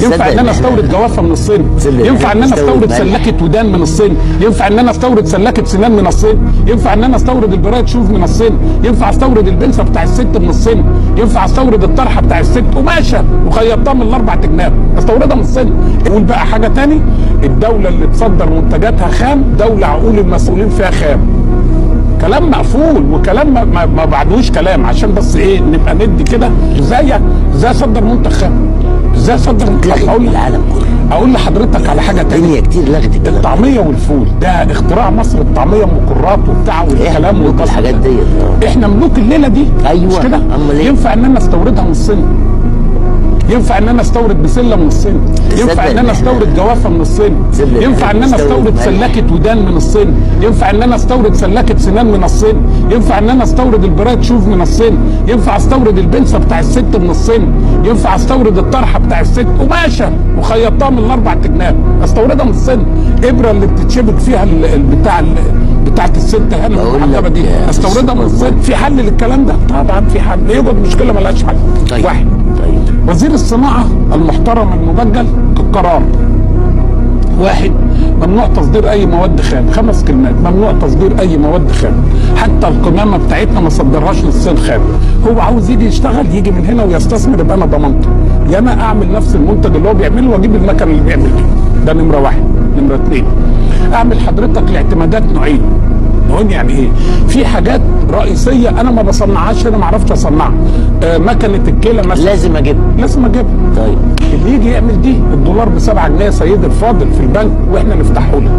ينفع ان انا استورد جوافه من الصين؟ ينفع ان انا استورد سلاكه ودان من الصين؟ ينفع ان انا استورد سلاكه سنان من الصين؟ ينفع ان انا استورد البرايه شوف من الصين؟ ينفع استورد البنسه بتاع الست من الصين؟ ينفع استورد الطرحه بتاع الست قماشه وخيطتها من الاربع جناب استوردها من الصين؟ يقول بقى حاجه تاني، الدوله اللي تصدر منتجاتها خام دوله عقول المسؤولين فيها خام. كلام مقفول وكلام ما بعدوش كلام، عشان بس ايه نبقى ندي كده. ازاي اصدر منتج خام؟ ازاي اصدر منتج خام؟ اقول العالم كله. اقول لحضرتك على حاجه تانية كتير لغت الكلام. الطعميه والفول ده اختراع مصر، الطعميه مقرات وبتاع والكلام والحاجات دي. احنا ملوك الليله دي. ايوه مش كده؟ إيه؟ ينفع ان انا استوردها من الصين؟ ينفع ان انا استورد بسله من الصين؟ ينفع ان انا استورد جوافه من الصين؟ ينفع ان انا استورد سلاكه ودان من الصين؟ ينفع ان انا استورد سلاكه سنان من الصين؟ ينفع ان انا استورد البرايه شوف من الصين؟ ينفع استورد البنسه بتاع الست من الصين؟ ينفع استورد الطرحه بتاع الست قماشه وخيطتها من الاربع جناب استوردها من الصين؟ ابره اللي بتتشبك فيها بتاعت الست هانم المحجبه دي استوردها من الصين؟ في حل للكلام ده؟ طبعا في حل. يوجد مشكله ملهاش حل. طيب. واحد، وزير الصناعة المحترم المبجل كقرار واحد، ممنوع تصدير اي مواد خام. 5 كلمات، ممنوع تصدير اي مواد خام، حتى القمامة بتاعتنا ما صدرهاش للصين خام. هو عاوز يجي يشتغل يجي من هنا ويستثمر، يبقى انا ضمنته. يا انا اعمل نفس المنتج اللي هو بيعمله واجيب المكن اللي بيعمله. ده نمرة واحد. نمرة 2، اعمل حضرتك الاعتمادات نوعين. يعني ايه؟ في حاجات رئيسيه انا ما بصنعهاش، انا ما اعرفش اصنعها. مكنه الكلى مثلا لازم اجيبها. طيب اللي يجي يعمل دي الدولار ب7 جنيه يا سيدي الفاضل في البنك واحنا نفتحه لك.